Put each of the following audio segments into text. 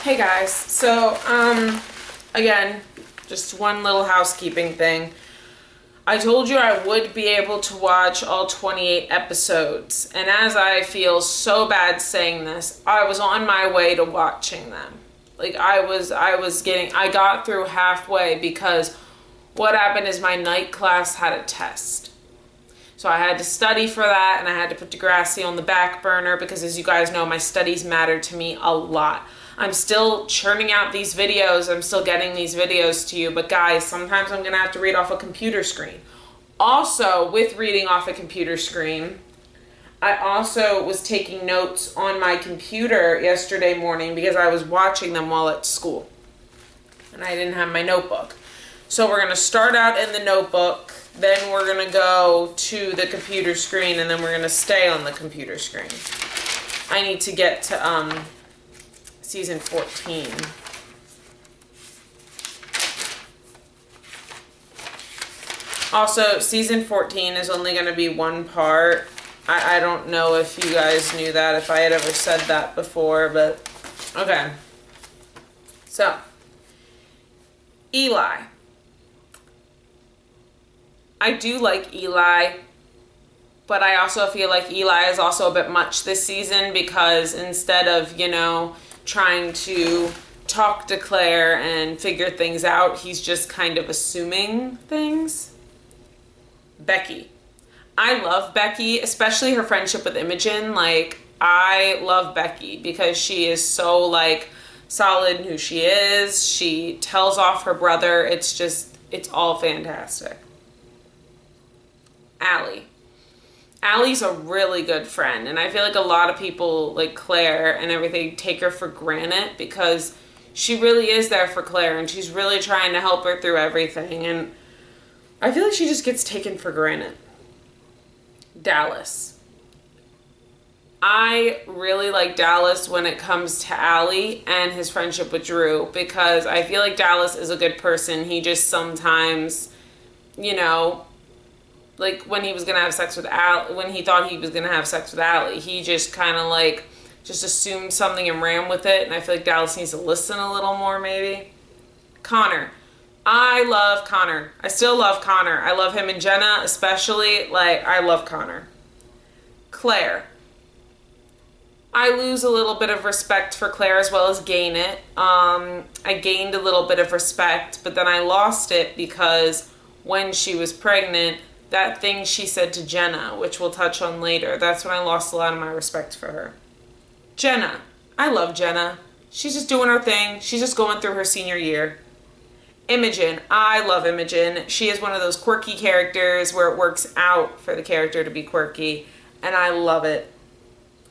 Hey guys, so again, just one little housekeeping thing. I told you I would be able to watch all 28 episodes, and as I feel so bad saying this, I was on my way to watching them. Like I got through halfway because what happened is my night class had a test. So I had to study for that, and I had to put Degrassi on the back burner because, as you guys know, my studies matter to me a lot. I'm still churning out these videos. I'm still getting these videos to you. But guys, sometimes I'm going to have to read off a computer screen. Also, with reading off a computer screen, I also was taking notes on my computer yesterday morning because I was watching them while at school. And I didn't have my notebook. So we're going to start out in the notebook. Then we're going to go to the computer screen. And then we're going to stay on the computer screen. I need to get to season 14. Also, season 14 is only going to be one part. I don't know if you guys knew that, if I had ever said that before, but okay. So, Eli. I do like Eli, but I also feel like Eli is also a bit much this season because instead of, trying to talk to Claire and figure things out, he's just kind of assuming things. Becky. I love Becky, especially her friendship with Imogen. I love Becky because she is so, solid in who she is. She tells off her brother. It's all fantastic. Allie. Allie's a really good friend, and I feel like a lot of people, like Claire and everything, take her for granted because she really is there for Claire, and she's really trying to help her through everything, and I feel like she just gets taken for granted. Dallas. I really like Dallas when it comes to Allie and his friendship with Drew because I feel like Dallas is a good person. He just sometimes, when he was going to have sex with Allie, when he thought he was going to have sex with Allie, he just kind of just assumed something and ran with it. And I feel like Dallas needs to listen a little more, maybe. Connor. I love Connor. I still love Connor. I love him and Jenna, especially. I love Connor. Claire. I lose a little bit of respect for Claire as well as gain it. I gained a little bit of respect, but then I lost it because when she was pregnant, that thing she said to Jenna, which we'll touch on later, that's when I lost a lot of my respect for her. Jenna. I love Jenna. She's just doing her thing. She's just going through her senior year. Imogen. I love Imogen. She is one of those quirky characters where it works out for the character to be quirky, and I love it.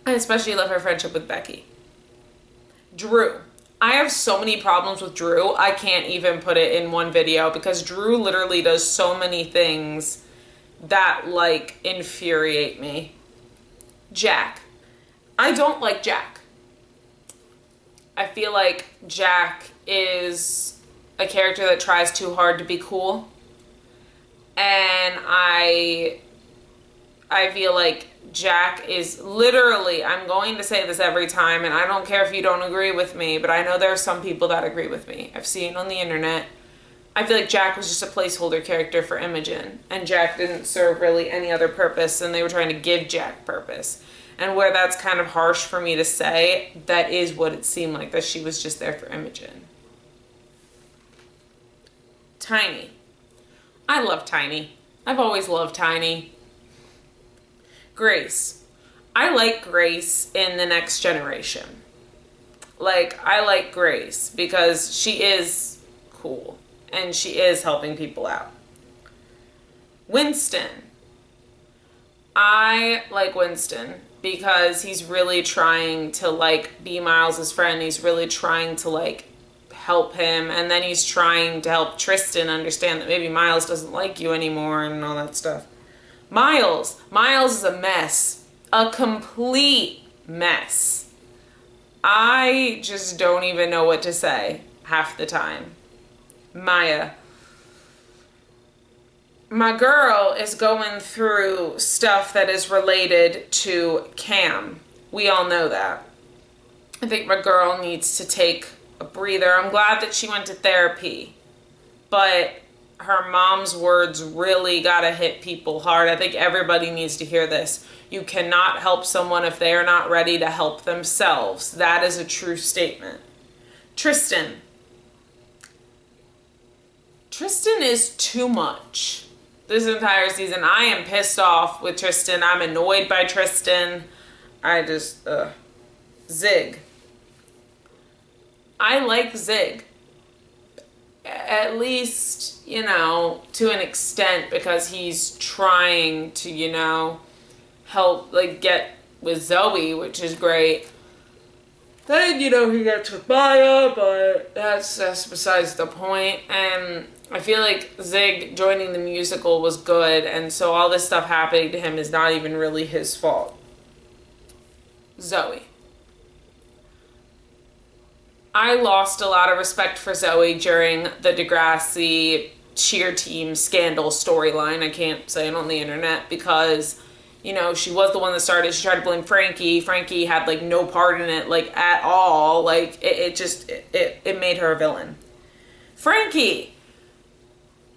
I especially love her friendship with Becky. Drew. I have so many problems with Drew, I can't even put it in one video because Drew literally does so many things that infuriate me. Jack. I don't like Jack. I feel like Jack is a character that tries too hard to be cool. And I feel like Jack is literally, I'm going to say this every time, and I don't care if you don't agree with me, but I know there are some people that agree with me. I've seen on the internet. I feel like Jack was just a placeholder character for Imogen, and Jack didn't serve really any other purpose, and they were trying to give Jack purpose. And where that's kind of harsh for me to say, that is what it seemed like, that she was just there for Imogen. Tiny. I love Tiny. I've always loved Tiny. Grace. I like Grace in The Next Generation. I like Grace because she is cool and she is helping people out. Winston. I like Winston because he's really trying to be Miles' friend. He's really trying to help him, and then he's trying to help Tristan understand that maybe Miles doesn't like you anymore and all that stuff. Miles is a mess. A complete mess. I just don't even know what to say half the time. Maya. My girl is going through stuff that is related to Cam. We all know that. I think my girl needs to take a breather. I'm glad that she went to therapy, but her mom's words really gotta hit people hard. I think everybody needs to hear this. You cannot help someone if they are not ready to help themselves. That is a true statement. Tristan. Tristan is too much this entire season. I am pissed off with Tristan. I'm annoyed by Tristan. Zig. I like Zig. At least, to an extent, because he's trying to, help, get with Zoe, which is great. Then, he gets with Maya, but that's besides the point. And I feel like Zig joining the musical was good, and so all this stuff happening to him is not even really his fault. Zoe. I lost a lot of respect for Zoe during the Degrassi cheer team scandal storyline. I can't say it on the internet because, she was the one that started. She tried to blame Frankie. Frankie had, no part in it, at all. It made her a villain. Frankie.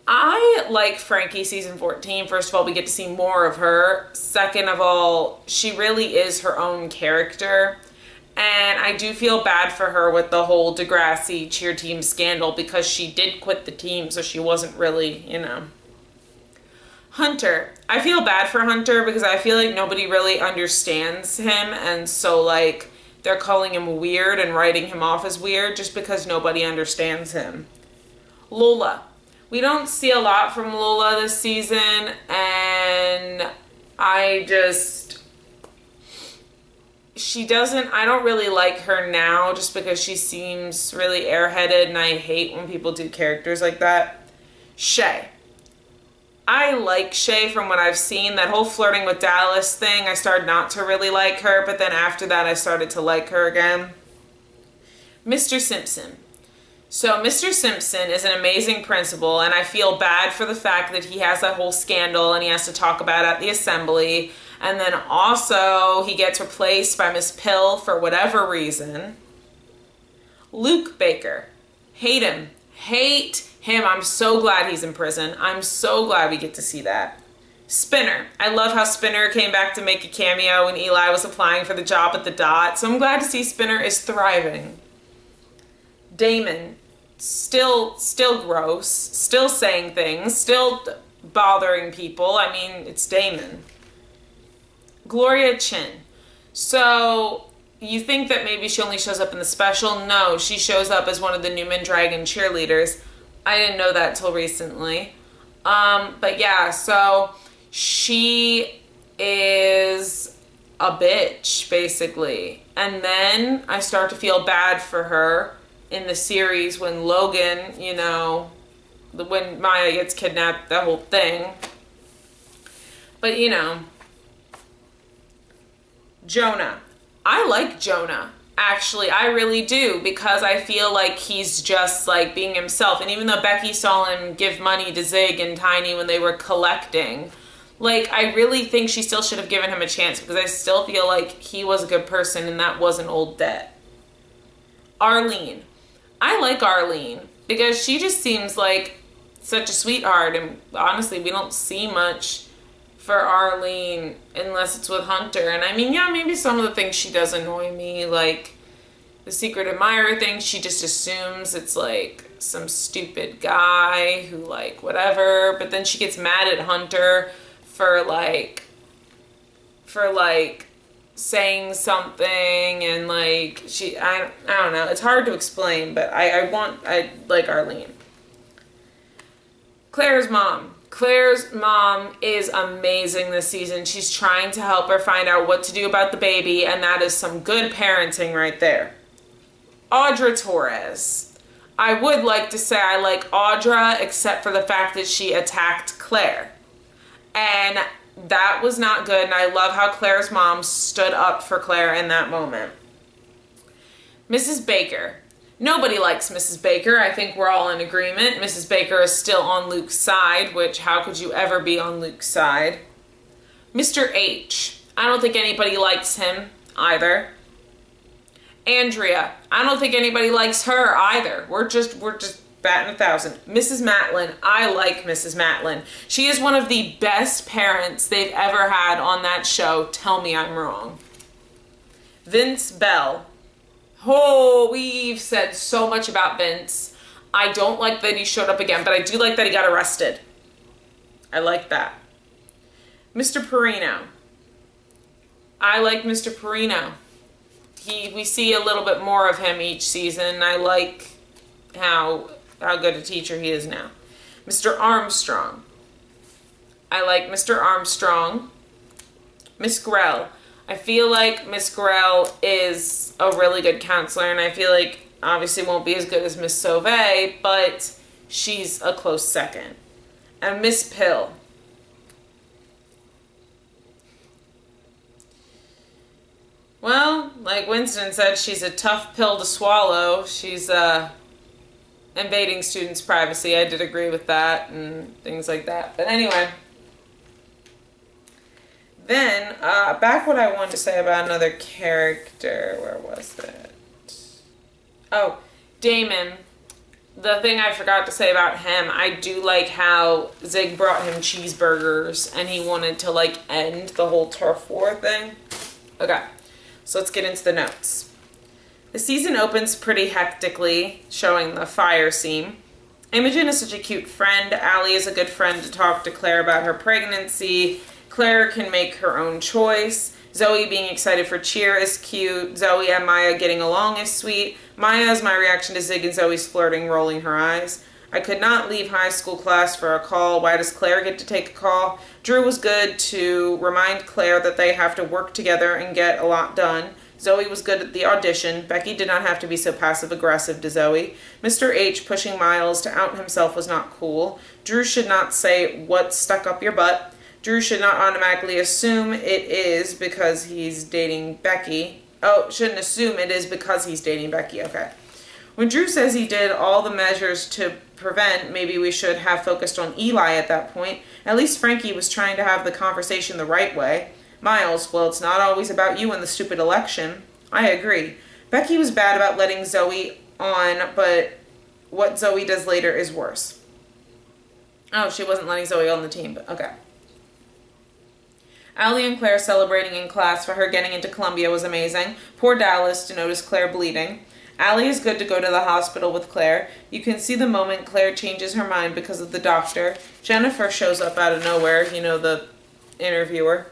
I like Frankie season 14. First of all, we get to see more of her. Second of all, she really is her own character. And I do feel bad for her with the whole Degrassi cheer team scandal because she did quit the team, so she wasn't really, Hunter. I feel bad for Hunter because I feel like nobody really understands him, and so, they're calling him weird and writing him off as weird just because nobody understands him. Lola. We don't see a lot from Lola this season, and I don't really like her now just because she seems really airheaded, and I hate when people do characters like that. Shay. I like Shay from what I've seen. That whole flirting with Dallas thing, I started not to really like her, but then after that I started to like her again. Mr. Simpson. So Mr. Simpson is an amazing principal, and I feel bad for the fact that he has that whole scandal and he has to talk about it at the assembly. And then also he gets replaced by Miss Pill for whatever reason. Luke Baker. Hate him. Hate him. I'm so glad he's in prison. I'm so glad we get to see that. Spinner. I love how Spinner came back to make a cameo when Eli was applying for the job at the Dot. So I'm glad to see Spinner is thriving. Damon. Still gross. Still saying things. Still bothering people. I mean, it's Damon. Gloria Chin. So you think that maybe she only shows up in the special? No, she shows up as one of the Newman Dragon cheerleaders. I didn't know that till recently. But yeah, so she is a bitch, basically. And then I start to feel bad for her in the series when Logan, when Maya gets kidnapped, that whole thing. But, Jonah. I like Jonah. Actually, I really do, because I feel like he's just being himself. And even though Becky saw him give money to Zig and Tiny when they were collecting, I really think she still should have given him a chance, because I still feel like he was a good person and that was an old debt. Arlene. I like Arlene because she just seems like such a sweetheart, and honestly, we don't see much for Arlene unless it's with Hunter. And I mean, yeah, maybe some of the things she does annoy me, like the secret admirer thing. She just assumes it's some stupid guy who whatever, but then she gets mad at Hunter for saying something, and I don't know, it's hard to explain, but I like Arlene. Claire's mom. Claire's mom is amazing this season. She's trying to help her find out what to do about the baby, and that is some good parenting right there. Audra Torres. I would like to say I like Audra, except for the fact that she attacked Claire. And that was not good, and I love how Claire's mom stood up for Claire in that moment. Mrs. Baker. Nobody likes Mrs. Baker. I think we're all in agreement. Mrs. Baker is still on Luke's side, which how could you ever be on Luke's side? Mr. H. I don't think anybody likes him either. Andrea. I don't think anybody likes her either. We're just batting 1,000. Mrs. Matlin. I like Mrs. Matlin. She is one of the best parents they've ever had on that show. Tell me I'm wrong. Vince Bell. Oh, we've said so much about Vince. I don't like that he showed up again, but I do like that he got arrested. I like that. Mr. Perino. I like Mr. Perino. We see a little bit more of him each season. I like how good a teacher he is now. Mr. Armstrong. I like Mr. Armstrong. Miss Grell. I feel like Miss Grell is a really good counselor, and I feel like obviously won't be as good as Miss Sauvé, but she's a close second. And Miss Pill. Well, like Winston said, she's a tough pill to swallow. She's invading students' privacy. I did agree with that and things like that. But anyway. Then, back what I wanted to say about another character. Where was it? Oh, Damon. The thing I forgot to say about him, I do like how Zig brought him cheeseburgers and he wanted to, like, end the whole turf war thing. Okay, so let's get into the notes. The season opens pretty hectically, showing the fire scene. Imogen is such a cute friend. Allie is a good friend to talk to Claire about her pregnancy. Claire can make her own choice. Zoe being excited for cheer is cute. Zoe and Maya getting along is sweet. Maya is my reaction to Zig and Zoe's flirting, rolling her eyes. I could not leave high school class for a call. Why does Claire get to take a call? Drew was good to remind Claire that they have to work together and get a lot done. Zoe was good at the audition. Becky did not have to be so passive-aggressive to Zoe. Mr. H pushing Miles to out himself was not cool. Drew should not say, "What's stuck up your butt?" Drew should not automatically assume it is because he's dating Becky. Oh, shouldn't assume it is because he's dating Becky. Okay. When Drew says he did all the measures to prevent, maybe we should have focused on Eli at that point. At least Frankie was trying to have the conversation the right way. Miles, well, it's not always about you and the stupid election. I agree. Becky was bad about letting Zoe on, but what Zoe does later is worse. Oh, she wasn't letting Zoe on the team, but okay. Allie and Claire celebrating in class for her getting into Columbia was amazing. Poor Dallas to notice Claire bleeding. Allie is good to go to the hospital with Claire. You can see the moment Claire changes her mind because of the doctor. Jennifer shows up out of nowhere, you know, the interviewer.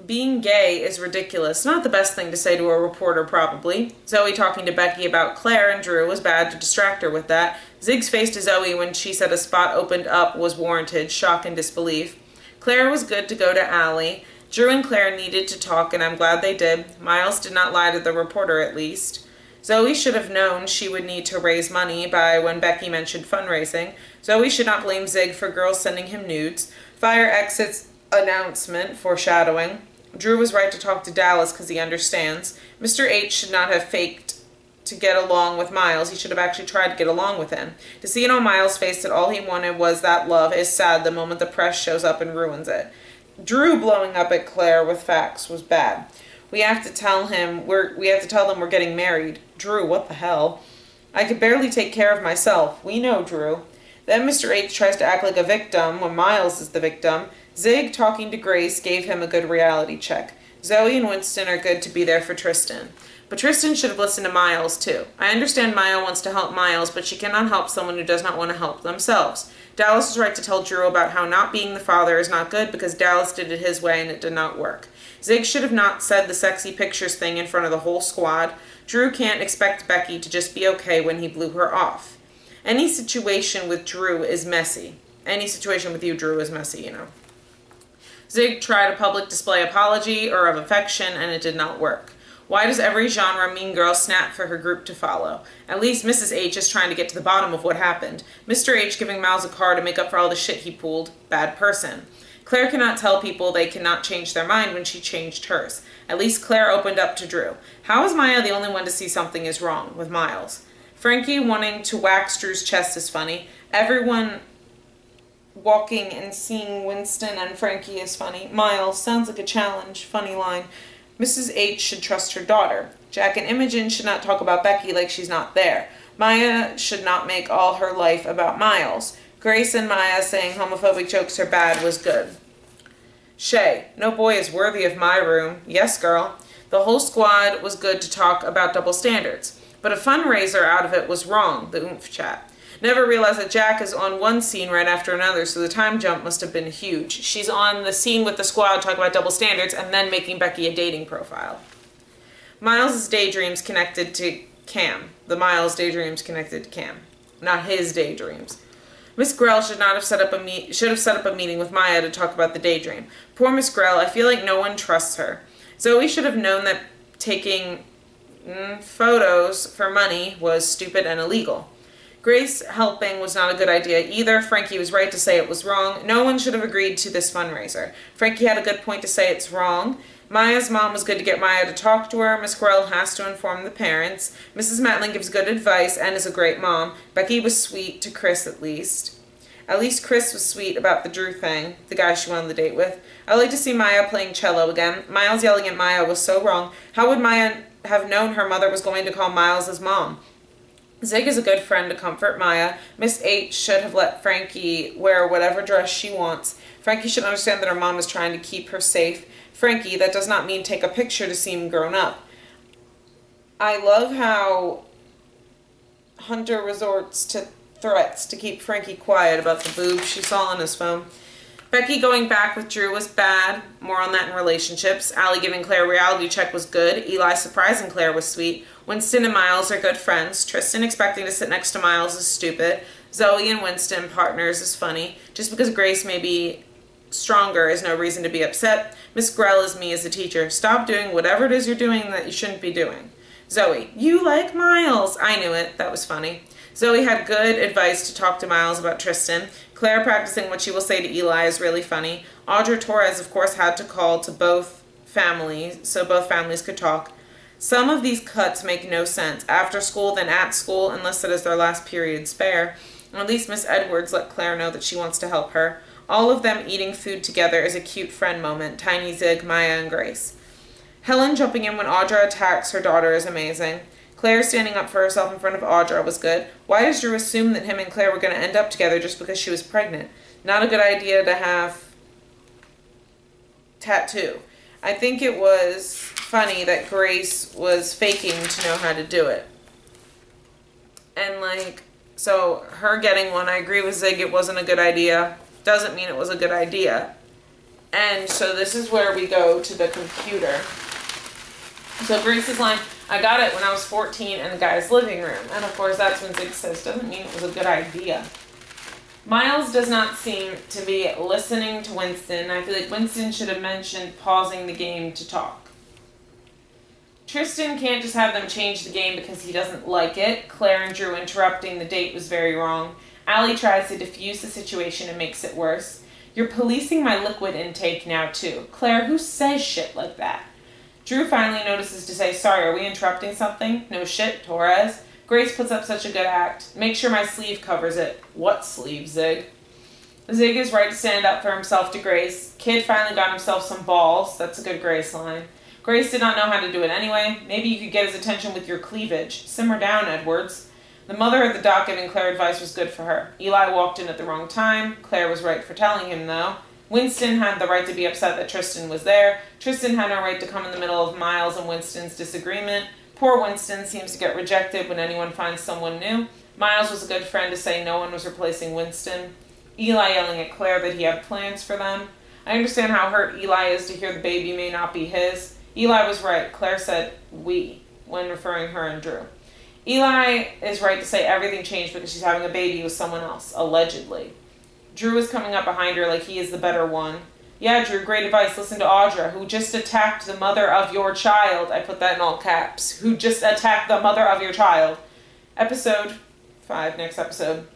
Being gay is ridiculous. Not the best thing to say to a reporter, probably. Zoe talking to Becky about Claire and Drew was bad to distract her with that. Zig's face to Zoe when she said a spot opened up was warranted. Shock and disbelief. Claire was good to go to Allie. Drew and Claire needed to talk, and I'm glad they did. Miles did not lie to the reporter, at least. Zoe should have known she would need to raise money by when Becky mentioned fundraising. Zoe should not blame Zig for girls sending him nudes. Fire exits announcement, foreshadowing. Drew was right to talk to Dallas because he understands. Mr. H should not have faked to get along with Miles. He should have actually tried to get along with him. To see it on Miles' face that all he wanted was that love is sad the moment the press shows up and ruins it. Drew blowing up at Claire with facts was bad. We have to tell them we're getting married. Drew, what the hell? I could barely take care of myself. We know, Drew. Then Mr. H tries to act like a victim when Miles is the victim. Zig talking to Grace gave him a good reality check. Zoe and Winston are good to be there for Tristan. But Tristan should have listened to Miles, too. I understand Maya wants to help Miles, but she cannot help someone who does not want to help themselves. Dallas is right to tell Drew about how not being the father is not good because Dallas did it his way and it did not work. Zig should have not said the sexy pictures thing in front of the whole squad. Drew can't expect Becky to just be okay when he blew her off. Any situation with Drew is messy. Any situation with you, Drew, is messy, you know. Zig tried a public display apology or of affection, and it did not work. Why does every genre mean girl snap for her group to follow? At least Mrs. H is trying to get to the bottom of what happened. Mr. H giving Miles a car to make up for all the shit he pulled. Bad person. Claire cannot tell people they cannot change their mind when she changed hers. At least Claire opened up to Drew. How is Maya the only one to see something is wrong with Miles? Frankie wanting to wax Drew's chest is funny. Everyone walking and seeing Winston and Frankie is funny. Miles, sounds like a challenge. Funny line. Mrs. H should trust her daughter. Jack and Imogen should not talk about Becky like she's not there. Maya should not make all her life about Miles. Grace and Maya saying homophobic jokes are bad was good. Shay, no boy is worthy of my room. Yes, girl. The whole squad was good to talk about double standards. But a fundraiser out of it was wrong, the oomph chat. Never realized that Jack is on one scene right after another, so the time jump must have been huge. She's on the scene with the squad talking about double standards and then making Becky a dating profile. Miles' daydreams connected to Cam. The Miles daydreams connected to Cam. Not his daydreams. Miss Grell should have set up a meeting with Maya to talk about the daydream. Poor Miss Grell, I feel like no one trusts her. Zoe should have known that taking photos for money was stupid and illegal. Grace helping was not a good idea either. Frankie was right to say it was wrong. No one should have agreed to this fundraiser. Frankie had a good point to say it's wrong. Maya's mom was good to get Maya to talk to her. Miss Grell has to inform the parents. Mrs. Matlin gives good advice and is a great mom. Becky was sweet to Chris at least. At least Chris was sweet about the Drew thing, the guy she went on the date with. I'd like to see Maya playing cello again. Miles yelling at Maya was so wrong. How would Maya have known her mother was going to call Miles his mom? Zig is a good friend to comfort Maya. Miss H should have let Frankie wear whatever dress she wants. Frankie should understand that her mom is trying to keep her safe. Frankie, that does not mean take a picture to seem grown up. I love how Hunter resorts to threats to keep Frankie quiet about the boobs she saw on his phone. Becky going back with Drew was bad. More on that in relationships. Allie giving Claire a reality check was good. Eli surprising Claire was sweet. Winston and Miles are good friends. Tristan expecting to sit next to Miles is stupid. Zoe and Winston partners is funny. Just because Grace may be stronger is no reason to be upset. Miss Grell is me as a teacher. Stop doing whatever it is you're doing that you shouldn't be doing. Zoe, you like Miles. I knew it. That was funny. Zoe had good advice to talk to Miles about Tristan. Claire practicing what she will say to Eli is really funny. Audra Torres, of course, had to call to both families so both families could talk. Some of these cuts make no sense. After school, then at school, unless it is their last period spare. At least Miss Edwards let Claire know that she wants to help her. All of them eating food together is a cute friend moment. Tiny, Zig, Maya, and Grace. Helen jumping in when Audra attacks her daughter is amazing. Claire standing up for herself in front of Audra was good. Why does Drew assume that him and Claire were going to end up together just because she was pregnant? Not a good idea to have tattoo. I think it was funny that Grace was faking to know how to do it. And so her getting one, I agree with Zig, it wasn't a good idea. Doesn't mean it was a good idea. And so this is where we go to the computer. So Grace's line, I got it when I was 14 in the guy's living room. And of course that's when Zig says, doesn't mean it was a good idea. Miles does not seem to be listening to Winston. I feel like Winston should have mentioned pausing the game to talk. Tristan can't just have them change the game because he doesn't like it. Claire and Drew interrupting the date was very wrong. Allie tries to diffuse the situation and makes it worse. You're policing my liquid intake now too. Claire, who says shit like that? Drew finally notices to say, sorry, are we interrupting something? No shit, Torres. Grace puts up such a good act. Make sure my sleeve covers it. What sleeve, Zig? Zig is right to stand up for himself to Grace. Kid finally got himself some balls. That's a good Grace line. Grace did not know how to do it anyway. Maybe you could get his attention with your cleavage. Simmer down, Edwards. The mother at the dock giving Claire advice was good for her. Eli walked in at the wrong time. Claire was right for telling him, though. Winston had the right to be upset that Tristan was there. Tristan had no right to come in the middle of Miles and Winston's disagreement. Poor Winston seems to get rejected when anyone finds someone new. Miles was a good friend to say no one was replacing Winston. Eli yelling at Claire that he had plans for them. I understand how hurt Eli is to hear the baby may not be his. Eli was right. Claire said we when referring her and Drew. Eli is right to say everything changed because she's having a baby with someone else, allegedly. Drew is coming up behind her like he is the better one. Yeah, Drew, great advice. Listen to Audra, who just attacked the mother of your child. I put that in all caps. Who just attacked the mother of your child. Episode 5, next episode.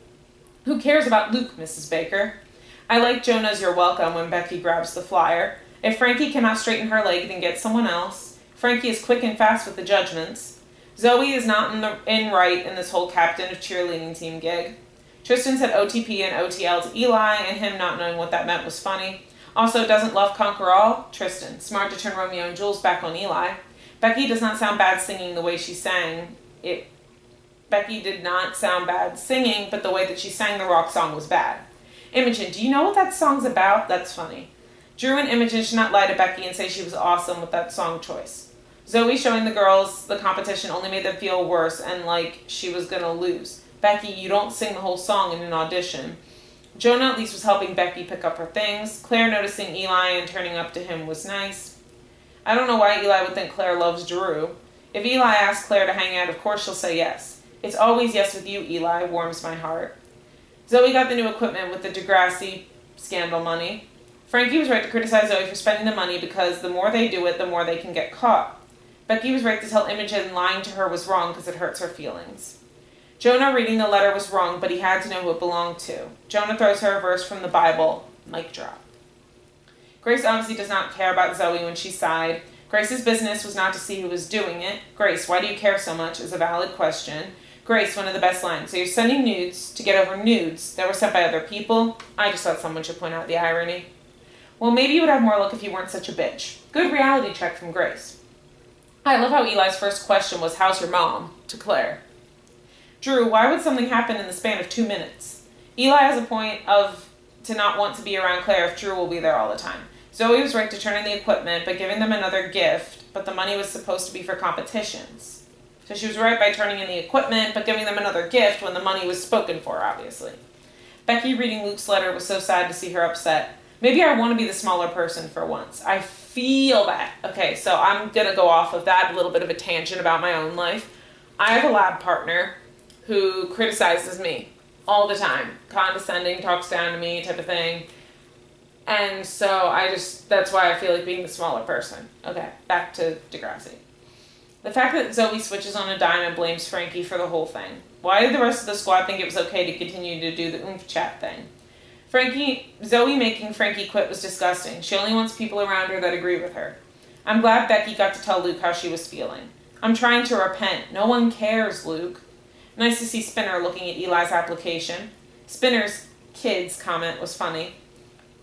Who cares about Luke, Mrs. Baker? I like Jonah's you're welcome when Becky grabs the flyer. If Frankie cannot straighten her leg, then get someone else. Frankie is quick and fast with the judgments. Zoe is not in right in this whole captain of cheerleading team gig. Tristan said OTP and OTL to Eli, and him not knowing what that meant was funny. Also, doesn't love conquer all? Tristan. Smart to turn Romeo and Jules back on Eli. Becky does not sound bad singing the way she sang it. Becky did not sound bad singing, but the way that she sang the rock song was bad. Imogen, do you know what that song's about? That's funny. Drew and Imogen should not lie to Becky and say she was awesome with that song choice. Zoe showing the girls the competition only made them feel worse and like she was going to lose. Becky, you don't sing the whole song in an audition. Jonah at least was helping Becky pick up her things. Claire noticing Eli and turning up to him was nice. I don't know why Eli would think Claire loves Drew. If Eli asks Claire to hang out, of course she'll say yes. It's always yes with you, Eli, warms my heart. Zoe got the new equipment with the Degrassi scandal money. Frankie was right to criticize Zoe for spending the money because the more they do it, the more they can get caught. Becky was right to tell Imogen lying to her was wrong because it hurts her feelings. Jonah reading the letter was wrong, but he had to know who it belonged to. Jonah throws her a verse from the Bible. Mic drop. Grace obviously does not care about Zoe when she sighed. Grace's business was not to see who was doing it. Grace, why do you care so much, is a valid question. Grace, one of the best lines. So you're sending nudes to get over nudes that were sent by other people? I just thought someone should point out the irony. Well, maybe you would have more luck if you weren't such a bitch. Good reality check from Grace. I love how Eli's first question was, how's your mom? To Claire. Drew, why would something happen in the span of 2 minutes? Eli has a point to not want to be around Claire if Drew will be there all the time. Zoe was right to turn in the equipment, but giving them another gift, but the money was supposed to be for competitions. So she was right by turning in the equipment, but giving them another gift when the money was spoken for, obviously. Becky reading Luke's letter was so sad to see her upset. Maybe I want to be the smaller person for once. I feel that. Okay, so I'm going to go off of that, a little bit of a tangent about my own life. I have a lab partner who criticizes me all the time. Condescending, talks down to me type of thing. And so that's why I feel like being the smaller person. Okay, back to Degrassi. The fact that Zoe switches on a dime and blames Frankie for the whole thing. Why did the rest of the squad think it was okay to continue to do the oomph chat thing? Zoe making Frankie quit was disgusting. She only wants people around her that agree with her. I'm glad Becky got to tell Luke how she was feeling. I'm trying to repent. No one cares, Luke. Nice to see Spinner looking at Eli's application. Spinner's kids comment was funny.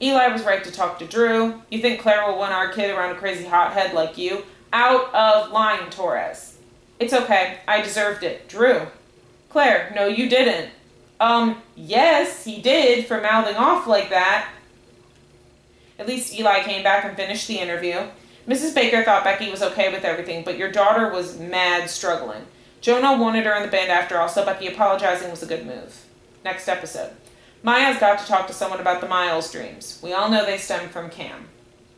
Eli was right to talk to Drew. You think Claire will win our kid around a crazy hothead like you? Out of line, Torres. It's okay. I deserved it. Drew. Claire, no you didn't. Yes, he did for mouthing off like that. At least Eli came back and finished the interview. Mrs. Baker thought Becky was okay with everything, but your daughter was mad struggling. Jonah wanted her in the band after all, so Becky apologizing was a good move. Next episode. Maya's got to talk to someone about the Miles dreams. We all know they stem from Cam.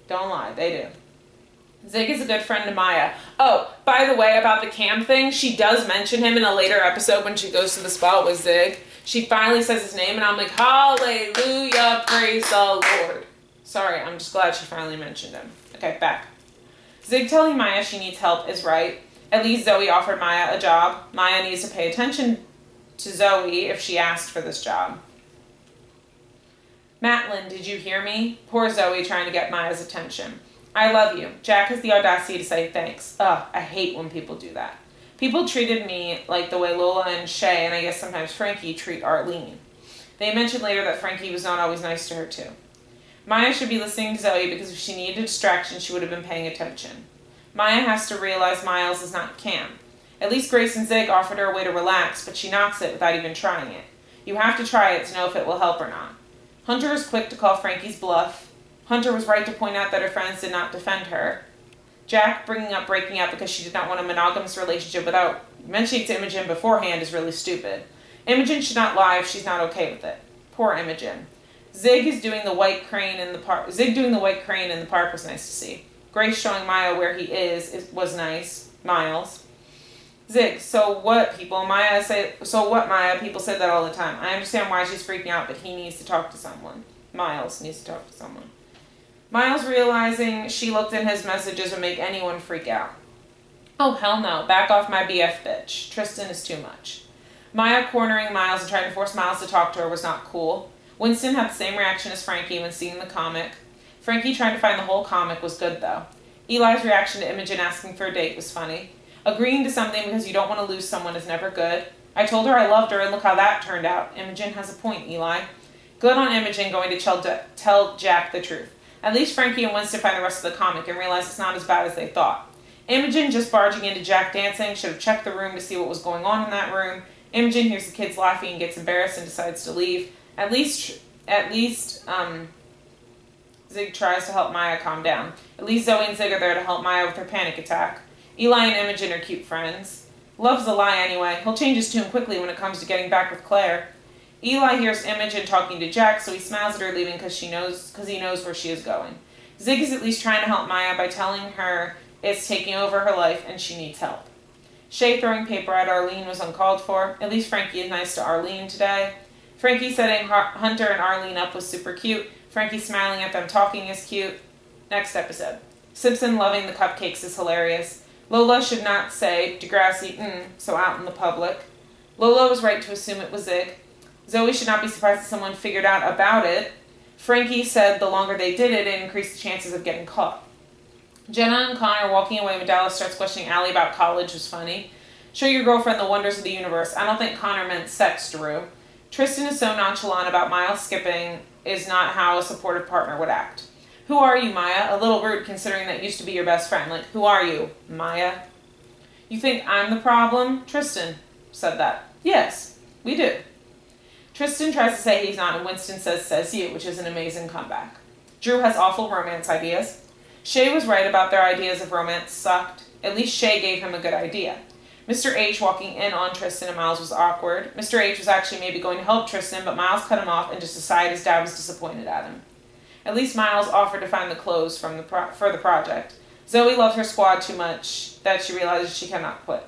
Don't lie, they do. Zig is a good friend to Maya. Oh, by the way, about the Cam thing, she does mention him in a later episode when she goes to the spa with Zig. She finally says his name, and I'm like, hallelujah, praise the Lord. Sorry, I'm just glad she finally mentioned him. Okay, back. Zig telling Maya she needs help is right. At least Zoe offered Maya a job. Maya needs to pay attention to Zoe if she asked for this job. Matlin, did you hear me? Poor Zoe trying to get Maya's attention. I love you. Jack has the audacity to say thanks. Ugh, I hate when people do that. People treated me like the way Lola and Shay, and I guess sometimes Frankie, treat Arlene. They mentioned later that Frankie was not always nice to her too. Maya should be listening to Zoe because if she needed a distraction, she would have been paying attention. Maya has to realize Miles is not Cam. At least Grace and Zig offered her a way to relax, but she knocks it without even trying it. You have to try it to know if it will help or not. Hunter is quick to call Frankie's bluff. Hunter was right to point out that her friends did not defend her. Jack bringing up breaking up because she did not want a monogamous relationship without mentioning to Imogen beforehand is really stupid. Imogen should not lie if she's not okay with it. Poor Imogen. Zig doing the white crane in the park was nice to see. Grace showing Maya where he was nice. Miles. Zig, so what, people? So what, Maya? People say that all the time. I understand why she's freaking out, but he needs to talk to someone. Miles needs to talk to someone. Miles realizing she looked in his messages would make anyone freak out. Oh, hell no. Back off my BF, bitch. Tristan is too much. Maya cornering Miles and trying to force Miles to talk to her was not cool. Winston had the same reaction as Frankie when seeing the comic. Frankie trying to find the whole comic was good, though. Eli's reaction to Imogen asking for a date was funny. Agreeing to something because you don't want to lose someone is never good. I told her I loved her, and look how that turned out. Imogen has a point, Eli. Good on Imogen going to tell Jack the truth. At least Frankie and Winston find the rest of the comic and realize it's not as bad as they thought. Imogen just barging into Jack dancing should have checked the room to see what was going on in that room. Imogen hears the kids laughing and gets embarrassed and decides to leave. At least Zig tries to help Maya calm down. At least Zoe and Zig are there to help Maya with her panic attack. Eli and Imogen are cute friends. Love's a lie anyway. He'll change his tune quickly when it comes to getting back with Claire. Eli hears Imogen talking to Jack, so he smiles at her leaving because he knows where she is going. Zig is at least trying to help Maya by telling her it's taking over her life and she needs help. Shay throwing paper at Arlene was uncalled for. At least Frankie is nice to Arlene today. Frankie setting Hunter and Arlene up was super cute. Frankie smiling at them talking is cute. Next episode. Simpson loving the cupcakes is hilarious. Lola should not say Degrassi, so out in the public. Lola was right to assume it was Zig. Zoe should not be surprised that someone figured out about it. Frankie said the longer they did it, it increased the chances of getting caught. Jenna and Connor walking away when Dallas starts questioning Allie about college was funny. Show your girlfriend the wonders of the universe. I don't think Connor meant sex, Drew. Tristan is so nonchalant about Miles skipping is not how a supportive partner would act. Who are you, Maya? A little rude considering that used to be your best friend. Like, who are you, Maya? You think I'm the problem? Tristan said that. Yes, we do. Tristan tries to say he's not, and Winston says you, which is an amazing comeback. Drew has awful romance ideas. Shay was right about their ideas of romance sucked. At least Shay gave him a good idea. Mr. H walking in on Tristan and Miles was awkward. Mr. H was actually maybe going to help Tristan, but Miles cut him off and just decided his dad was disappointed at him. At least Miles offered to find the clothes for the project. Zoe loves her squad too much that she realizes she cannot quit.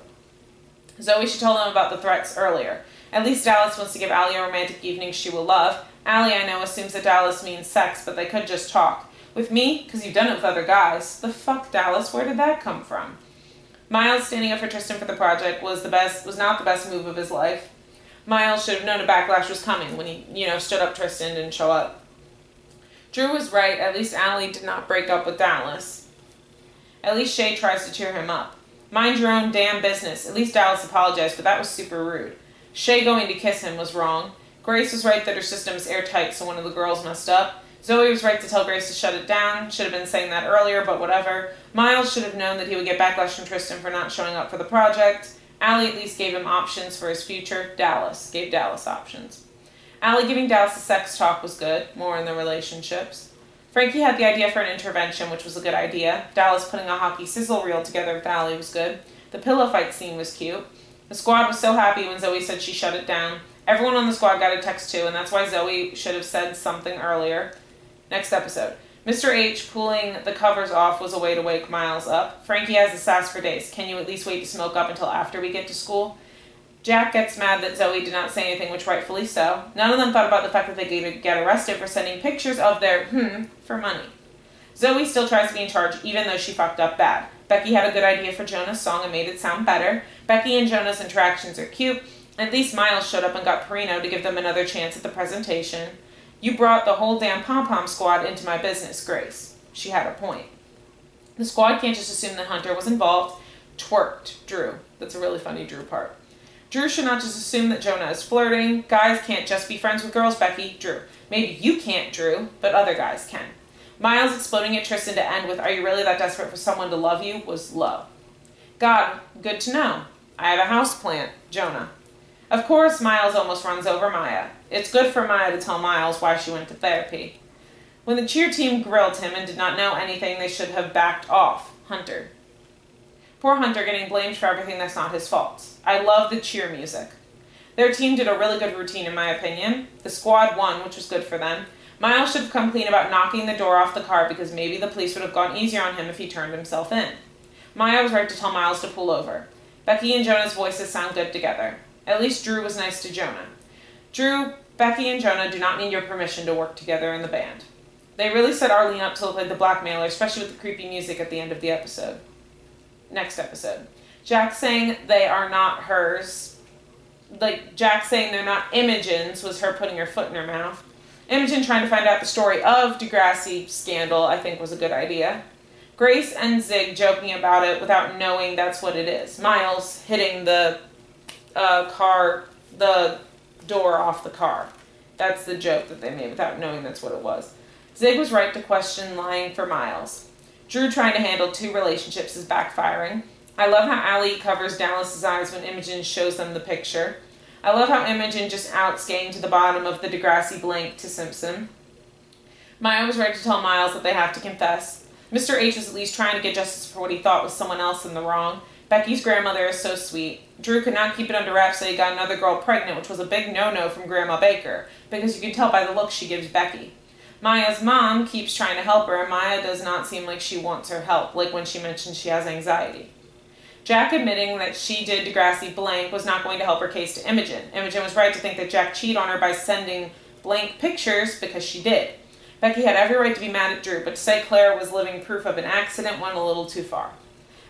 Zoe should tell them about the threats earlier. At least Dallas wants to give Allie a romantic evening she will love. Allie, I know, assumes that Dallas means sex, but they could just talk. With me? Because you've done it with other guys. The fuck, Dallas? Where did that come from? Miles standing up for Tristan for the project was not the best move of his life. Miles should have known a backlash was coming when he, stood up Tristan and didn't show up. Drew was right. At least Allie did not break up with Dallas. At least Shay tries to cheer him up. Mind your own damn business. At least Dallas apologized, but that was super rude. Shay going to kiss him was wrong. Grace was right that her system is airtight, so one of the girls messed up. Zoe was right to tell Grace to shut it down. Should have been saying that earlier, but whatever. Miles should have known that he would get backlash from Tristan for not showing up for the project. Allie at least gave him options for his future. Dallas gave Dallas options. Allie giving Dallas a sex talk was good, more in the relationships. Frankie had the idea for an intervention, which was a good idea. Dallas putting a hockey sizzle reel together with Allie was good. The pillow fight scene was cute. The squad was so happy when Zoe said she shut it down. Everyone on the squad got a text too, and that's why Zoe should have said something earlier. Next episode. Mr. H pulling the covers off was a way to wake Miles up. Frankie has the sass for days. Can you at least wait to smoke up until after we get to school? Jack gets mad that Zoe did not say anything, which rightfully so. None of them thought about the fact that they could get arrested for sending pictures of their for money. Zoe still tries to be in charge, even though she fucked up bad. Becky had a good idea for Jonah's song and made it sound better. Becky and Jonah's interactions are cute. At least Miles showed up and got Perino to give them another chance at the presentation. You brought the whole damn pom-pom squad into my business, Grace. She had a point. The squad can't just assume that Hunter was involved. Twerked. Drew. That's a really funny Drew part. Drew should not just assume that Jonah is flirting. Guys can't just be friends with girls, Becky. Drew. Maybe you can't, Drew, but other guys can. Miles exploding at Tristan to end with, are you really that desperate for someone to love you, was low. God, good to know. I have a houseplant. Jonah. Of course, Miles almost runs over Maya. It's good for Maya to tell Miles why she went to therapy. When the cheer team grilled him and did not know anything, they should have backed off. Hunter. Poor Hunter getting blamed for everything that's not his fault. I love the cheer music. Their team did a really good routine, in my opinion. The squad won, which was good for them. Miles should have come clean about knocking the door off the car because maybe the police would have gone easier on him if he turned himself in. Maya was right to tell Miles to pull over. Becky and Jonah's voices sound good together. At least Drew was nice to Jonah. Drew, Becky, and Jonah do not need your permission to work together in the band. They really set Arlene up to look like the blackmailer, especially with the creepy music at the end of the episode. Next episode. Jack saying they are not hers. Jack saying they're not Imogen's was her putting her foot in her mouth. Imogen trying to find out the story of Degrassi scandal, I think, was a good idea. Grace and Zig joking about it without knowing that's what it is. Miles hitting the the door off the car. That's the joke that they made without knowing that's what it was. Zig was right to question lying for Miles. Drew trying to handle two relationships is backfiring. I love how Allie covers Dallas's eyes when Imogen shows them the picture. I love how Imogen just outs getting to the bottom of the Degrassi blank to Simpson. Maya was right to tell Miles that they have to confess. Mr. H was at least trying to get justice for what he thought was someone else in the wrong. Becky's grandmother is so sweet. Drew could not keep it under wraps, so he got another girl pregnant, which was a big no-no from Grandma Baker, because you can tell by the look she gives Becky. Maya's mom keeps trying to help her, and Maya does not seem like she wants her help, like when she mentions she has anxiety. Jack admitting that she did Degrassi blank was not going to help her case to Imogen. Imogen was right to think that Jack cheated on her by sending blank pictures because she did. Becky had every right to be mad at Drew, but to say Claire was living proof of an accident went a little too far.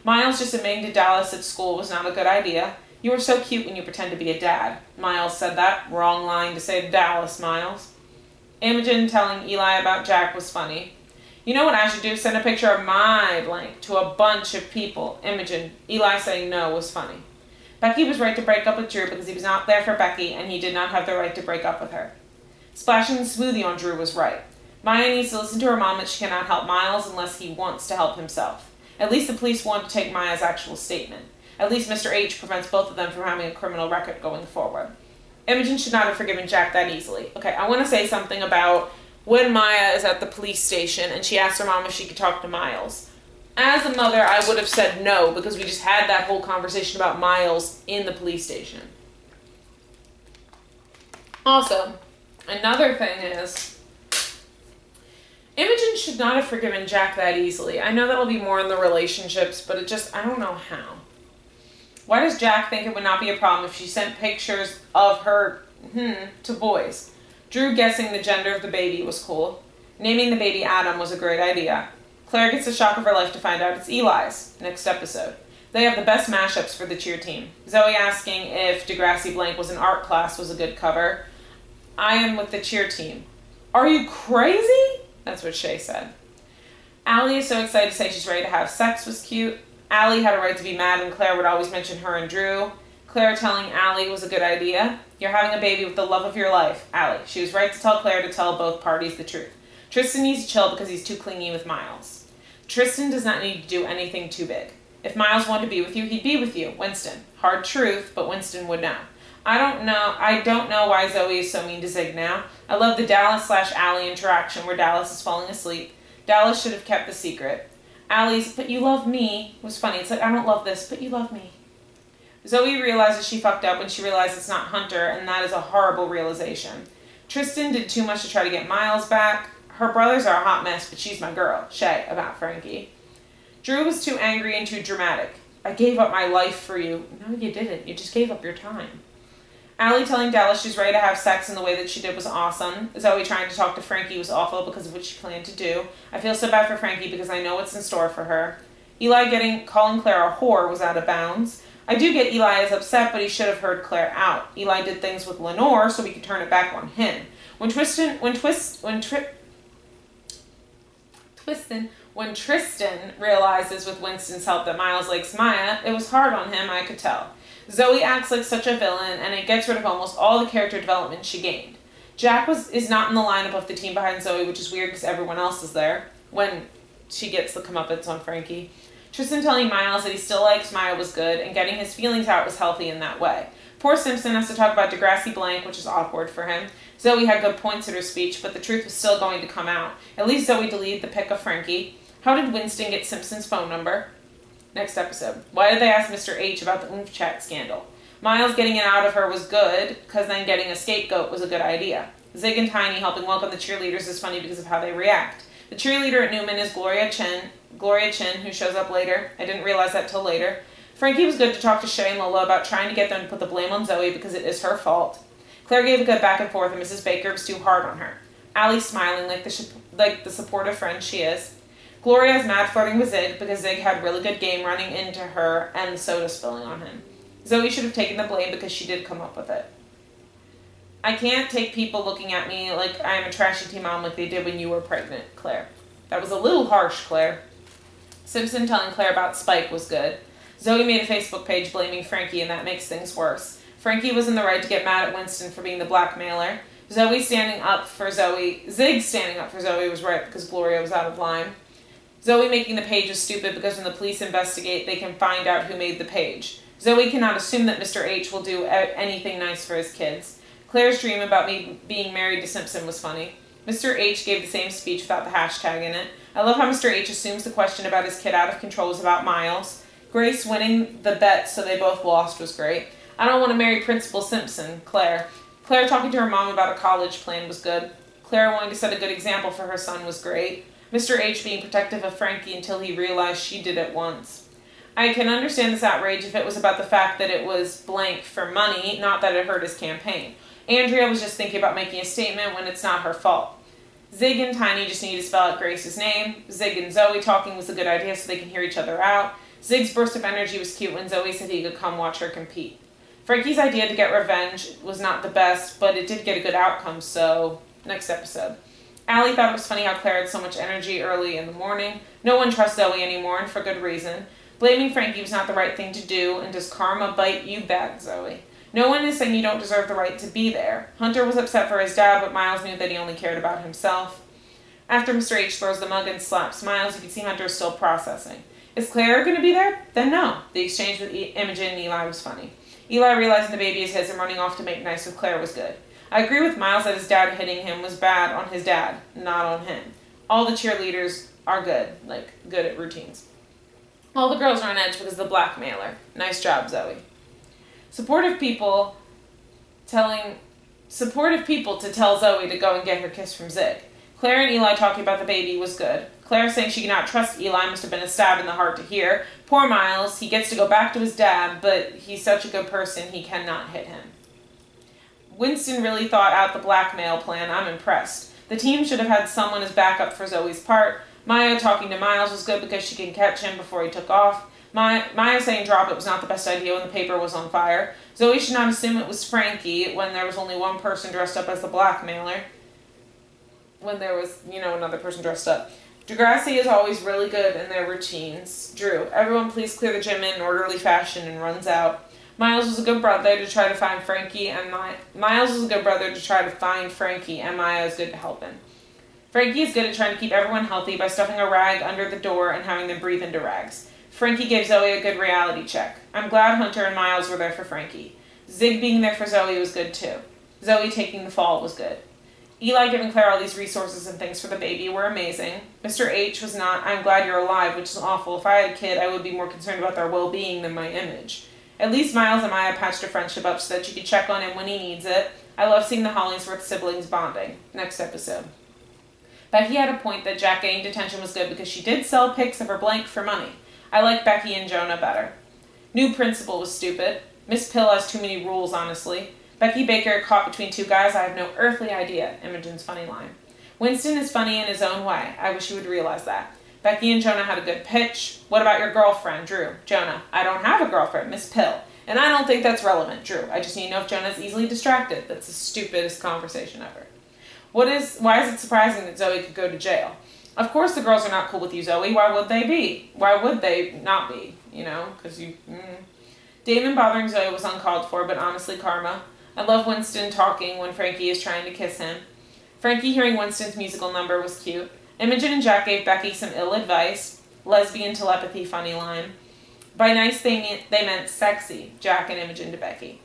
Miles just admitting to Dallas at school was not a good idea. You were so cute when you pretend to be a dad. Miles said that. Wrong line to say to Dallas, Miles. Imogen telling Eli about Jack was funny. You know what I should do? Send a picture of my blank to a bunch of people. Imogen. Eli saying no was funny. Becky was right to break up with Drew because he was not there for Becky and he did not have the right to break up with her. Splashing the smoothie on Drew was right. Maya needs to listen to her mom that she cannot help Miles unless he wants to help himself. At least the police want to take Maya's actual statement. At least Mr. H prevents both of them from having a criminal record going forward. Imogen should not have forgiven Jack that easily. Okay, I want to say something about when Maya is at the police station and she asks her mom if she could talk to Miles. As a mother, I would have said no because we just had that whole conversation about Miles in the police station. Also, another thing is, Imogen should not have forgiven Jack that easily. I know that'll be more in the relationships, but I don't know how. Why does Jack think it would not be a problem if she sent pictures of her, to boys? Drew guessing the gender of the baby was cool. Naming the baby Adam was a great idea. Claire gets the shock of her life to find out it's Eli's. Next episode. They have the best mashups for the cheer team. Zoe asking if Degrassi blank was an art class was a good cover. I am with the cheer team. Are you crazy? That's what Shay said. Allie is so excited to say she's ready to have sex was cute. Allie had a right to be mad and Claire would always mention her and Drew. Claire telling Allie was a good idea. You're having a baby with the love of your life, Allie. She was right to tell Claire to tell both parties the truth. Tristan needs to chill because he's too clingy with Miles. Tristan does not need to do anything too big. If Miles wanted to be with you, he'd be with you. Winston. Hard truth, but Winston would know. I don't know why Zoe is so mean to Zig now. I love the Dallas/Allie interaction where Dallas is falling asleep. Dallas should have kept the secret. Allie's, but you love me, was funny. It's like, I don't love this, but you love me. Zoe realizes she fucked up when she realized it's not Hunter, and that is a horrible realization. Tristan did too much to try to get Miles back. Her brothers are a hot mess, but she's my girl, Shay, about Frankie. Drew was too angry and too dramatic. I gave up my life for you. No, you didn't. You just gave up your time. Allie telling Dallas she's ready to have sex in the way that she did was awesome. Zoe trying to talk to Frankie was awful because of what she planned to do. I feel so bad for Frankie because I know what's in store for her. Eli calling Claire a whore was out of bounds. I do get Eli is upset, but he should have heard Claire out. Eli did things with Lenore so we could turn it back on him. When Tristan realizes with Winston's help that Miles likes Maya, it was hard on him, I could tell. Zoe acts like such a villain, and it gets rid of almost all the character development she gained. Jack is not in the lineup of the team behind Zoe, which is weird because everyone else is there when she gets the comeuppance on Frankie. Tristan telling Miles that he still likes Maya was good, and getting his feelings out was healthy in that way. Poor Simpson has to talk about Degrassi blank, which is awkward for him. Zoe had good points in her speech, but the truth was still going to come out. At least Zoe deleted the pic of Frankie. How did Winston get Simpson's phone number? Next episode. Why did they ask Mr. H about the oomph chat scandal? Miles getting it out of her was good, because then getting a scapegoat was a good idea. Zig and Tiny helping welcome the cheerleaders is funny because of how they react. The cheerleader at Newman is Gloria Chin, who shows up later. I didn't realize that till later. Frankie was good to talk to Shay and Lola about trying to get them to put the blame on Zoe because it is her fault. Claire gave a good back and forth and Mrs. Baker was too hard on her. Allie smiling like the supportive friend she is. Gloria is mad flirting with Zig because Zig had really good game running into her and the soda spilling on him. Zoe should have taken the blame because she did come up with it. I can't take people looking at me like I am a trashy teen mom like they did when you were pregnant, Claire. That was a little harsh, Claire. Simpson telling Claire about Spike was good. Zoe made a Facebook page blaming Frankie and that makes things worse. Frankie was in the right to get mad at Winston for being the blackmailer. Zig standing up for Zoe was right because Gloria was out of line. Zoe making the page was stupid because when the police investigate, they can find out who made the page. Zoe cannot assume that Mr. H will do anything nice for his kids. Claire's dream about being married to Simpson was funny. Mr. H gave the same speech without the hashtag in it. I love how Mr. H assumes the question about his kid out of control is about Miles. Grace winning the bet so they both lost was great. I don't want to marry Principal Simpson, Claire. Claire talking to her mom about a college plan was good. Claire wanting to set a good example for her son was great. Mr. H being protective of Frankie until he realized she did it once. I can understand this outrage if it was about the fact that it was blank for money, not that it hurt his campaign. Andrea was just thinking about making a statement when it's not her fault. Zig and Tiny just need to spell out Grace's name. Zig and Zoe talking was a good idea so they can hear each other out. Zig's burst of energy was cute when Zoe said he could come watch her compete. Frankie's idea to get revenge was not the best, but it did get a good outcome, so next episode. Allie thought it was funny how Claire had so much energy early in the morning. No one trusts Zoe anymore, and for good reason. Blaming Frankie was not the right thing to do, and does karma bite you back, Zoe? No one is saying you don't deserve the right to be there. Hunter was upset for his dad, but Miles knew that he only cared about himself. After Mr. H throws the mug and slaps Miles, you can see Hunter is still processing. Is Claire going to be there? Then no. The exchange with Imogen and Eli was funny. Eli realizing the baby is his and running off to make nice with Claire was good. I agree with Miles that his dad hitting him was bad on his dad, not on him. All the cheerleaders are good at routines. All the girls are on edge because of the blackmailer. Nice job, Zoe. Supportive people to tell Zoe to go and get her kiss from Zig. Claire and Eli talking about the baby was good. Claire saying she cannot trust Eli must have been a stab in the heart to hear. Poor Miles, he gets to go back to his dad, but he's such a good person he cannot hit him. Winston really thought out the blackmail plan. I'm impressed. The team should have had someone as backup for Zoe's part. Maya talking to Miles was good because she can catch him before he took off. Maya saying drop it was not the best idea when the paper was on fire. Zoe should not assume it was Frankie when there was only one person dressed up as the blackmailer. When there was, another person dressed up. Degrassi is always really good in their routines. Drew, everyone please clear the gym in an orderly fashion and runs out. Miles was a good brother to try to find Frankie, and Maya is good to help him. Frankie is good at trying to keep everyone healthy by stuffing a rag under the door and having them breathe into rags. Frankie gave Zoe a good reality check. I'm glad Hunter and Miles were there for Frankie. Zig being there for Zoe was good too. Zoe taking the fall was good. Eli giving Claire all these resources and things for the baby were amazing. Mr. H was not, I'm glad you're alive, which is awful. If I had a kid, I would be more concerned about their well-being than my image. At least Miles and Maya patched a friendship up so that you could check on him when he needs it. I love seeing the Hollingsworth siblings bonding. Next episode. Becky had a point that Jack getting detention was good because she did sell pics of her blank for money. I like Becky and Jonah better. New principal was stupid. Miss Pill has too many rules, honestly. Becky Baker caught between two guys, I have no earthly idea. Imogen's funny line. Winston is funny in his own way. I wish you would realize that. Becky and Jonah had a good pitch. What about your girlfriend, Drew? Jonah, I don't have a girlfriend, Miss Pill. And I don't think that's relevant, Drew. I just need to know if Jonah's easily distracted. That's the stupidest conversation ever. Why is it surprising that Zoe could go to jail? Of course the girls are not cool with you, Zoe. Why would they be? Why would they not be? Damon bothering Zoe was uncalled for, but honestly karma. I love Winston talking when Frankie is trying to kiss him. Frankie hearing Winston's musical number was cute. Imogen and Jack gave Becky some ill advice. Lesbian telepathy funny line. By nice they meant sexy. Jack and Imogen to Becky.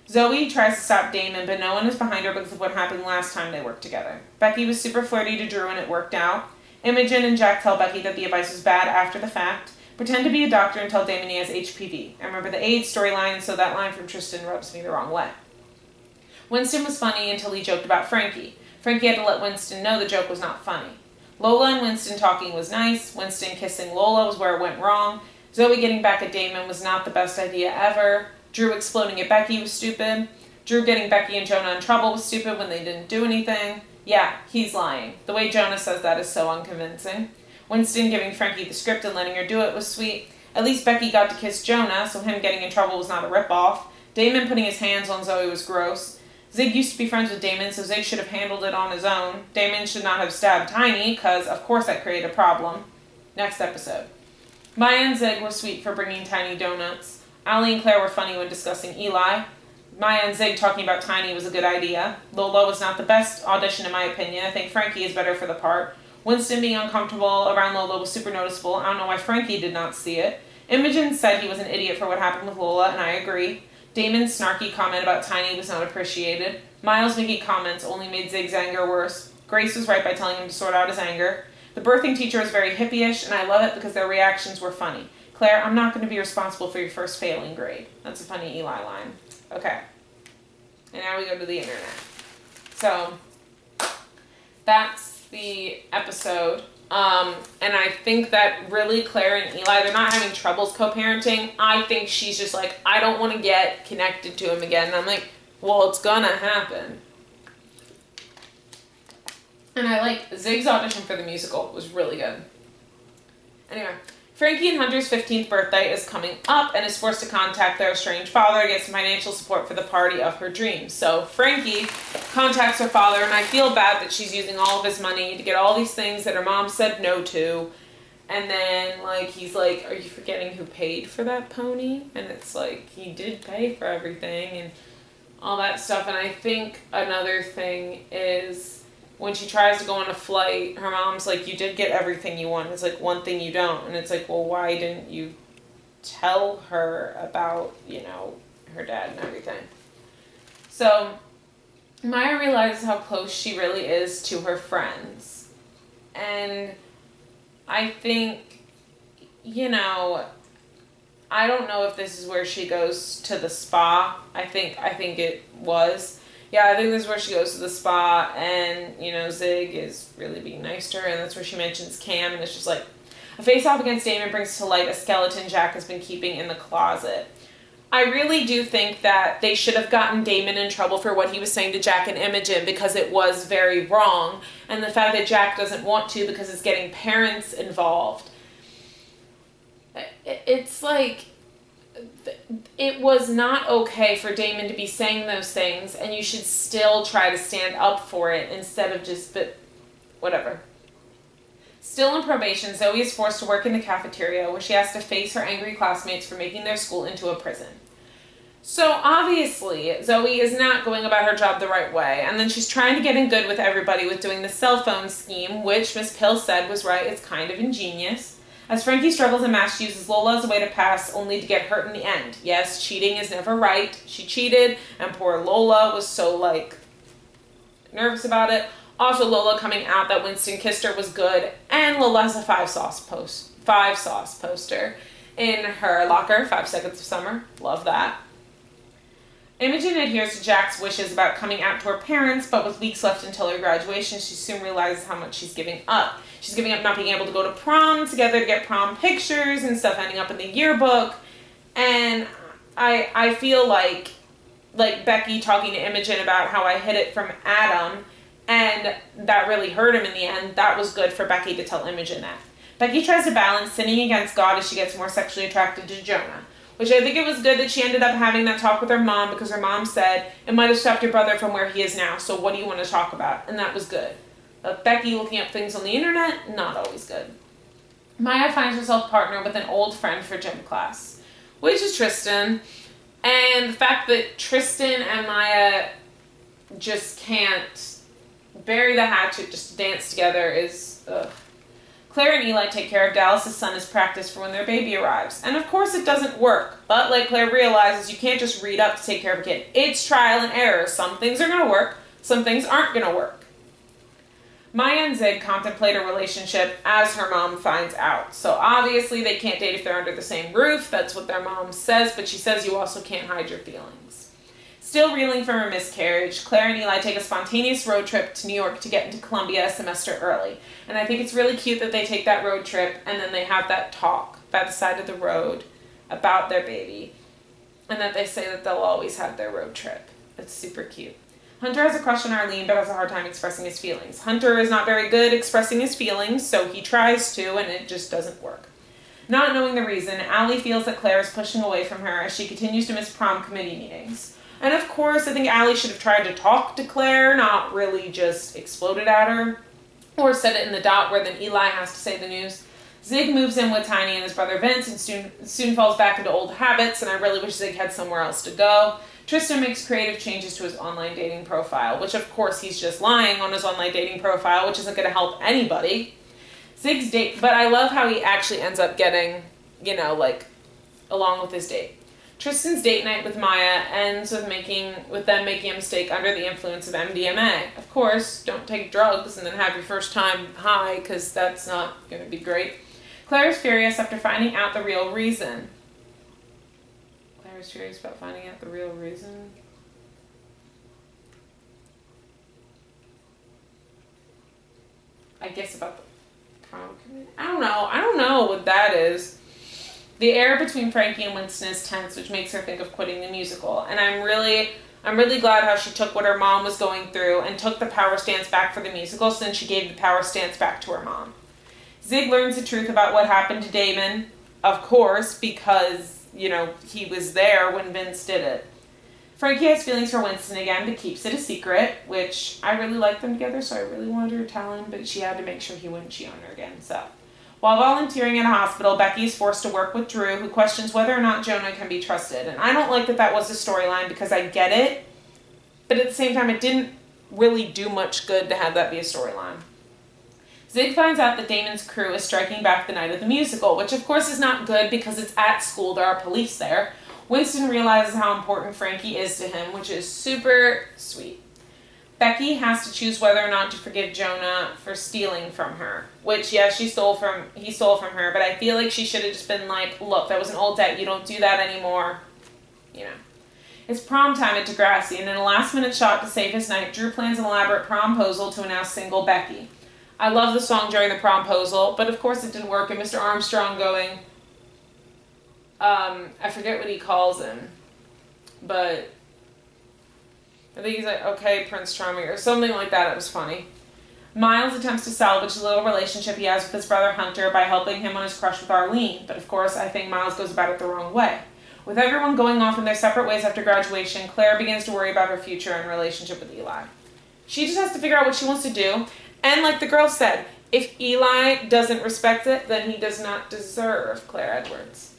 Zoe tries to stop Damon, but no one is behind her because of what happened last time they worked together. Becky was super flirty to Drew and it worked out. Imogen and Jack tell Becky that the advice was bad after the fact. Pretend to be a doctor and tell Damon he has HPV. I remember the AIDS storyline, so that line from Tristan rubs me the wrong way. Winston was funny until he joked about Frankie. Frankie had to let Winston know the joke was not funny. Lola and Winston talking was nice. Winston kissing Lola was where it went wrong. Zoe getting back at Damon was not the best idea ever. Drew exploding at Becky was stupid. Drew getting Becky and Jonah in trouble was stupid when they didn't do anything. Yeah, he's lying. The way Jonah says that is so unconvincing. Winston giving Frankie the script and letting her do it was sweet. At least Becky got to kiss Jonah, so him getting in trouble was not a ripoff. Damon putting his hands on Zoe was gross. Zig used to be friends with Damon, so Zig should have handled it on his own. Damon should not have stabbed Tiny, because of course that created a problem. Next episode. Maya and Zig were sweet for bringing Tiny donuts. Allie and Claire were funny when discussing Eli. Maya and Zig talking about Tiny was a good idea. Lola was not the best audition in my opinion. I think Frankie is better for the part. Winston being uncomfortable around Lola was super noticeable. I don't know why Frankie did not see it. Imogen said he was an idiot for what happened with Lola, and I agree. Damon's snarky comment about Tiny was not appreciated. Miles making comments only made Zig's anger worse. Grace was right by telling him to sort out his anger. The birthing teacher was very hippie-ish, and I love it because their reactions were funny. Claire, I'm not going to be responsible for your first failing grade. That's a funny Eli line. Okay. And now we go to the internet. So, that's the episode. And I think that really Claire and Eli, they're not having troubles co-parenting. I think she's just like, I don't want to get connected to him again. And I'm like, well, it's gonna happen. And I like Zig's audition for the musical. It was really good. Anyway, Frankie and Hunter's 15th birthday is coming up and is forced to contact their estranged father to get some financial support for the party of her dreams. So Frankie contacts her father, and I feel bad that she's using all of his money to get all these things that her mom said no to. And then, like, he's like, are you forgetting who paid for that pony? And it's like, he did pay for everything and all that stuff. And I think another thing is, when she tries to go on a flight, her mom's like, you did get everything you want. It's like, one thing you don't. And it's like, well, why didn't you tell her about, you know, her dad and everything? So Maya realizes how close she really is to her friends. And I think, you know, I don't know if this is where she goes to the spa. I think it was. Yeah, I think this is where she goes to the spa, and, you know, Zig is really being nice to her, and that's where she mentions Cam, and it's just like, a face-off against Damon brings to light a skeleton Jack has been keeping in the closet. I really do think that they should have gotten Damon in trouble for what he was saying to Jack and Imogen, because it was very wrong, and the fact that Jack doesn't want to because it's getting parents involved. It's like, it was not okay for Damon to be saying those things, and you should still try to stand up for it instead of just, but whatever. Still in probation, Zoe is forced to work in the cafeteria where she has to face her angry classmates for making their school into a prison. So obviously, Zoe is not going about her job the right way, and then she's trying to get in good with everybody with doing the cell phone scheme, which Miss Pill said was right, it's kind of ingenious. As Frankie struggles in math, she uses Lola as a way to pass, only to get hurt in the end. Yes, cheating is never right. She cheated, and poor Lola was so, like, nervous about it. Also, Lola coming out that Winston kissed her was good, and Lola has a 5 sauce poster in her locker, 5 Seconds of Summer. Love that. Imogen adheres to Jack's wishes about coming out to her parents, but with weeks left until her graduation, she soon realizes how much she's giving up. She's giving up not being able to go to prom together to get prom pictures and stuff ending up in the yearbook. And I feel like Becky talking to Imogen about how I hid it from Adam, and that really hurt him in the end. That was good for Becky to tell Imogen that. Becky tries to balance sinning against God as she gets more sexually attracted to Jonah, which I think it was good that she ended up having that talk with her mom, because her mom said, it might have stopped your brother from where he is now, so what do you want to talk about? And that was good. But Becky looking up things on the internet, not always good. Maya finds herself partnered with an old friend for gym class, which is Tristan. And the fact that Tristan and Maya just can't bury the hatchet, just dance together is, ugh. Claire and Eli take care of Dallas' son as practice for when their baby arrives. And of course it doesn't work. But like Claire realizes, you can't just read up to take care of a kid. It's trial and error. Some things are going to work. Some things aren't going to work. Maya and Zig contemplate a relationship as her mom finds out. So obviously they can't date if they're under the same roof. That's what their mom says. But she says you also can't hide your feelings. Still reeling from her miscarriage, Claire and Eli take a spontaneous road trip to New York to get into Columbia a semester early. And I think it's really cute that they take that road trip and then they have that talk by the side of the road about their baby. And that they say that they'll always have their road trip. It's super cute. Hunter has a crush on Arlene but has a hard time expressing his feelings. Hunter is not very good expressing his feelings, so he tries to and it just doesn't work. Not knowing the reason, Allie feels that Claire is pushing away from her as she continues to miss prom committee meetings. And of course, I think Allie should have tried to talk to Claire, not really just exploded at her. Or said it in the dot where then Eli has to say the news. Zig moves in with Tiny and his brother Vince and soon falls back into old habits, and I really wish Zig had somewhere else to go. Tristan makes creative changes to his online dating profile, which of course he's just lying on his online dating profile, which isn't going to help anybody. Zig's date, but I love how he actually ends up getting, you know, like, along with his date. Tristan's date night with Maya ends with them making a mistake under the influence of MDMA. Of course, don't take drugs and then have your first time high, because that's not going to be great. Claire is furious after finding out the real reason. Claire is furious about finding out the real reason? I guess about the prom committee. I don't know. I don't know what that is. The air between Frankie and Winston is tense, which makes her think of quitting the musical. And I'm really glad how she took what her mom was going through and took the power stance back for the musical, since she gave the power stance back to her mom. Zig learns the truth about what happened to Damon, of course, because, you know, he was there when Vince did it. Frankie has feelings for Winston again, but keeps it a secret, which I really liked them together, so I really wanted her to tell him, but she had to make sure he wouldn't cheat on her again, so. While volunteering in a hospital, Becky is forced to work with Drew, who questions whether or not Jonah can be trusted. And I don't like that was the storyline, because I get it, but at the same time, it didn't really do much good to have that be a storyline. Zig finds out that Damon's crew is striking back the night of the musical, which of course is not good because it's at school, there are police there. Winston realizes how important Frankie is to him, which is super sweet. Becky has to choose whether or not to forgive Jonah for stealing from her, which, yes, he stole from her, but I feel like she should have just been like, look, that was an old debt, you don't do that anymore, you know. It's prom time at Degrassi, and in a last-minute shot to save his night, Drew plans an elaborate promposal to announce single Becky. I love the song during the promposal, but of course it didn't work, and Mr. Armstrong going, I forget what he calls him, but I think he's like, okay, Prince Charming, or something like that. It was funny. Miles attempts to salvage the little relationship he has with his brother Hunter by helping him on his crush with Arlene, but of course I think Miles goes about it the wrong way. With everyone going off in their separate ways after graduation, Claire begins to worry about her future and relationship with Eli. She just has to figure out what she wants to do, and like the girl said, if Eli doesn't respect it, then he does not deserve Claire Edwards.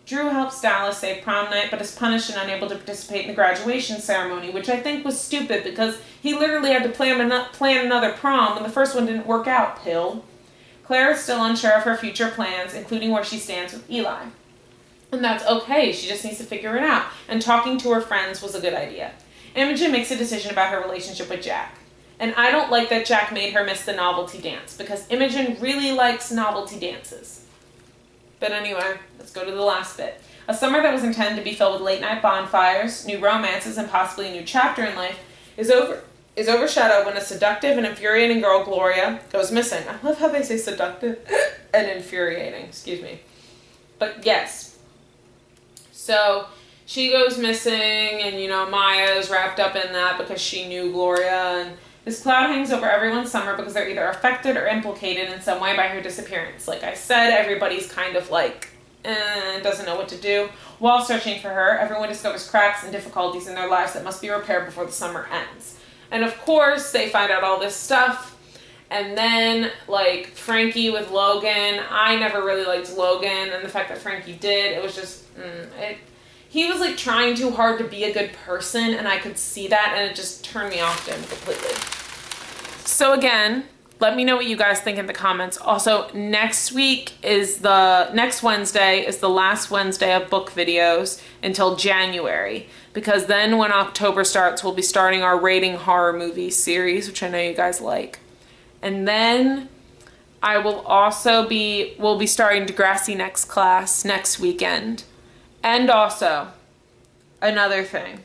Drew helps Dallas save prom night, but is punished and unable to participate in the graduation ceremony, which I think was stupid because he literally had to plan another prom when the first one didn't work out, pill. Claire is still unsure of her future plans, including where she stands with Eli. And that's okay, she just needs to figure it out, and talking to her friends was a good idea. Imogen makes a decision about her relationship with Jack. And I don't like that Jack made her miss the novelty dance, because Imogen really likes novelty dances. But anyway, let's go to the last bit. A summer that was intended to be filled with late-night bonfires, new romances, and possibly a new chapter in life is overshadowed when a seductive and infuriating girl, Gloria, goes missing. I love how they say seductive and infuriating, excuse me. But yes. So she goes missing, and, you know, Maya is wrapped up in that because she knew Gloria, and this cloud hangs over everyone's summer because they're either affected or implicated in some way by her disappearance. Like I said, everybody's kind of like, doesn't know what to do. While searching for her, everyone discovers cracks and difficulties in their lives that must be repaired before the summer ends. And of course, they find out all this stuff. And then, like, Frankie with Logan. I never really liked Logan, and the fact that Frankie did, it was just, he was, like, trying too hard to be a good person, and I could see that, and it just turned me off to him completely. So again, let me know what you guys think in the comments. Also, next Wednesday is the last Wednesday of book videos until January, because then when October starts, we'll be starting our rating horror movie series, which I know you guys like. And then I will also we'll be starting Degrassi next class next weekend. And also, another thing.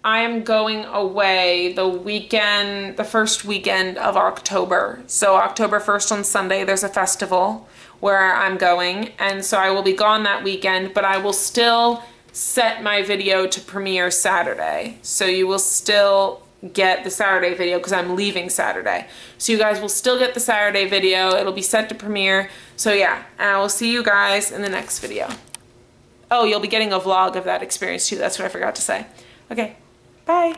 I am going away the first weekend of October. So October 1st on Sunday, there's a festival where I'm going. And so I will be gone that weekend, but I will still set my video to premiere Saturday. So you will still get the Saturday video because I'm leaving Saturday. So you guys will still get the Saturday video. It'll be set to premiere. So yeah, and I will see you guys in the next video. Oh, you'll be getting a vlog of that experience too. That's what I forgot to say. Okay. Bye.